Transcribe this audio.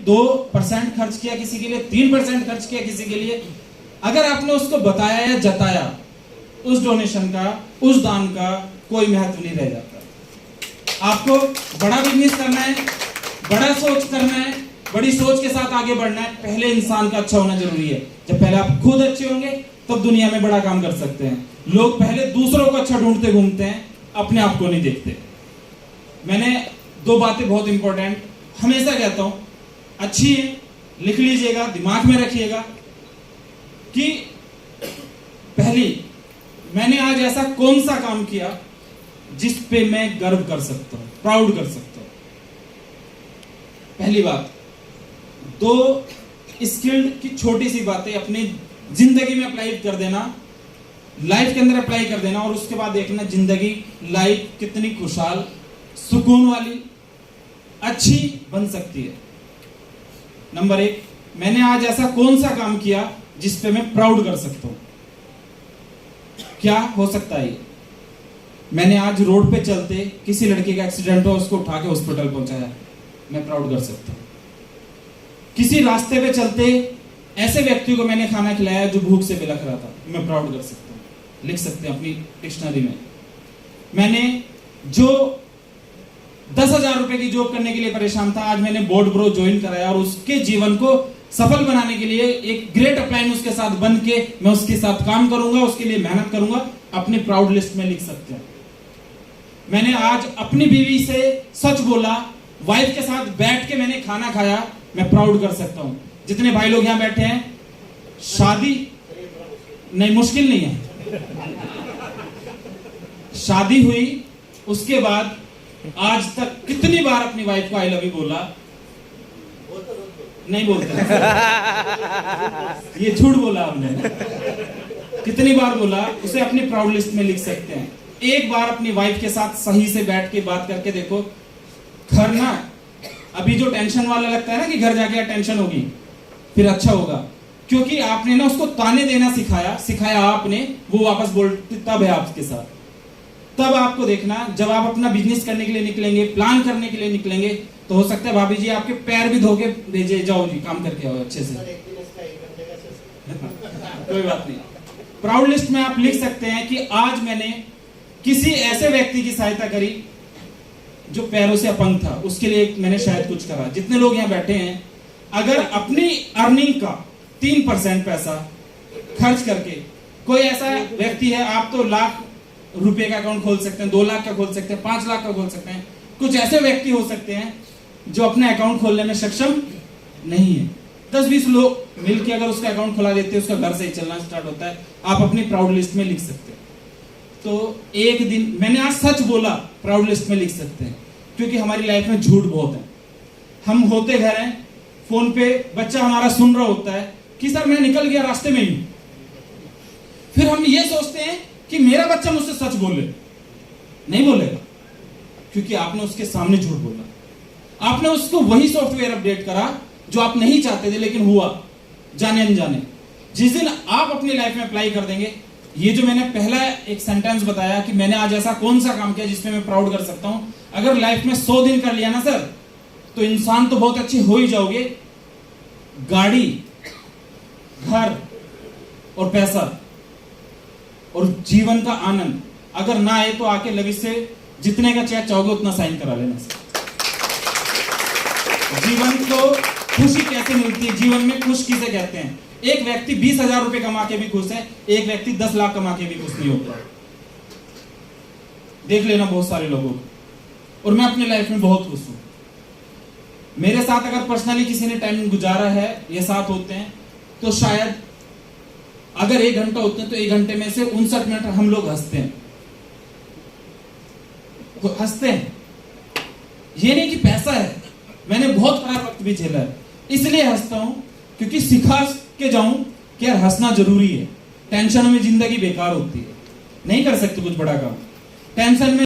2% खर्च किया किसी के लिए, 3% खर्च किया किसी के लिए, अगर आपने उसको बताया या जताया, उस डोनेशन का, उस दान का कोई महत्व नहीं रह जाता। आपको बड़ा बिजनेस करना है, बड़ा सोच करना है, बड़ी सोच के साथ आगे बढ़ना है, पहले इंसान का अच्छा होना जरूरी है। जब पहले आप खुद अच्छे होंगे तब दुनिया में बड़ा काम कर सकते हैं। लोग पहले दूसरों को अच्छा ढूंढते घूमते हैं, अपने आप को नहीं देखते। मैंने 2 बातें बहुत इंपॉर्टेंट हमेशा कहता हूं, अच्छी है, लिख लीजिएगा, दिमाग में रखिएगा कि पहली, मैंने आज ऐसा कौन सा काम किया जिस पे मैं गर्व कर सकता हूं, प्राउड कर सकता हूं। पहली बात। 2 स्किल्ड की छोटी सी बातें अपनी जिंदगी में अप्लाई कर देना, लाइफ के अंदर अप्लाई कर देना, और उसके बाद देखना जिंदगी, लाइफ कितनी खुशहाल, सुकून वाली, अच्छी बन सकती है। नंबर 1, मैंने आज ऐसा कौन सा काम किया जिस पे मैं प्राउड कर सकता हूं। क्या हो सकता है? मैंने आज रोड पे चलते किसी लड़के का एक्सीडेंट हुआ, उसको उठा के हॉस्पिटल पहुंचाया, मैं प्राउड कर सकता हूं। किसी रास्ते पे चलते ऐसे व्यक्ति को मैंने खाना खिलाया जो भूख से बिलख रहा था, मैं प्राउड कर सकता हूं। लिख सकते हैं अपनी डिक्शनरी में। मैंने जो 10,000 रुपए की जॉब करने के लिए परेशान था, आज मैंने बोर्ड ब्रो ज्वाइन कराया और उसके जीवन को सफल बनाने के लिए एक ग्रेट अपलाइन उसके साथ बन के मैं उसके साथ काम करूंगा, उसके लिए मेहनत करूंगा, अपनी प्राउड लिस्ट में लिख सकते हैं। मैंने आज अपनी बीवी से सच बोला, वाइफ के साथ बैठ के मैंने खाना खाया, मैं प्राउड कर सकता हूं। जितने भाई लोग यहां बैठे हैं, शादी नहीं, मुश्किल नहीं है, शादी हुई उसके बाद आज तक कितनी बार अपनी वाइफ को आई लव यू बोला? नहीं बोलते ये झूठ बोला हमने। कितनी बार बोला? उसे अपनी प्राउड लिस्ट में लिख सकते हैं। एक बार अपनी वाइफ के साथ सही से बैठ के बात करके देखो। घर ना, अभी जो टेंशन वाला लगता है ना कि घर जाके टेंशन होगी, फिर अच्छा होगा, क्योंकि आपने ना उसको ताने देना सिखाया आपने, वो वापस बोलती तब है आपके साथ। तब आपको देखना, जब आप अपना बिजनेस करने के लिए निकलेंगे, प्लान करने के लिए निकलेंगे, तो हो सकता है भाभी जी आपके पैर भी धो के भेजे, जाओ जी काम करके आओ अच्छे से। कोई बात नहीं। प्राउड लिस्ट में आप लिख सकते हैं कि आज मैंने किसी ऐसे व्यक्ति की सहायता करी जो पैरों से अपंग था, उसके लिए मैंने शायद कुछ करा। जितने लोग यहाँ बैठे हैं, अगर अपनी अर्निंग का 3% पैसा खर्च करके, कोई ऐसा व्यक्ति है, आप तो लाख रुपए का अकाउंट खोल सकते हैं, 2 लाख का खोल सकते हैं, 5 लाख का खोल सकते हैं। कुछ ऐसे व्यक्ति हो सकते हैं जो अपने अकाउंट खोलने में सक्षम नहीं है। 10-20 लोग मिलकर अगर उसका अकाउंट खुला देते हैं, उसका घर से ही चलना स्टार्ट होता है। आप अपनी प्राउड लिस्ट में लिख सकते हैं। तो एक दिन मैंने आज सच बोला, प्राउड लिस्ट में लिख सकते हैं, क्योंकि हमारी लाइफ में झूठ बहुत है। हम होते घर हैं, फोन पे बच्चा हमारा सुन रहा होता है कि सर मैं निकल गया, रास्ते में ही। फिर हम ये सोचते हैं कि मेरा बच्चा मुझसे सच बोले, नहीं बोलेगा, क्योंकि आपने उसके सामने झूठ बोला। आपने उसको वही सॉफ्टवेयर अपडेट करा जो आप नहीं चाहते थे, लेकिन हुआ जाने अनजाने। जिस दिन आप अपनी लाइफ में अप्लाई कर देंगे, ये जो मैंने पहला एक सेंटेंस बताया कि मैंने आज ऐसा कौन सा काम किया जिसमें मैं प्राउड कर सकता हूं, अगर लाइफ में 100 दिन कर लिया ना सर, तो इंसान तो बहुत अच्छे हो ही जाओगे। गाड़ी, घर और पैसा और जीवन का आनंद अगर ना आए तो आके लविश से जितने का चेक चाहोगे उतना साइन करा लेना सर। जीवन को खुशी कैसे मिलती है, जीवन में खुश किसे कहते हैं? एक व्यक्ति 20,000 रुपए कमा के भी खुश है, एक व्यक्ति 10 लाख कमा के भी खुश नहीं होता। देख लेना बहुत सारे लोगों को, और मैं अपनी लाइफ में बहुत खुश हूं। मेरे साथ अगर पर्सनली किसी ने टाइम गुजारा है, ये साथ होते हैं, तो शायद अगर 1 घंटा होते हैं तो 1 घंटे में से 59 मिनट हम लोग हंसते हैं। हंसते हैं, ये नहीं कि पैसा है, मैंने बहुत खराब वक्त भी झेला है, इसलिए हंसता हूं, क्योंकि सिखा के जाऊं कि यार हंसना जरूरी है। टेंशन में जिंदगी बेकार होती है, नहीं कर सकते कुछ बड़ा काम। टेंशन में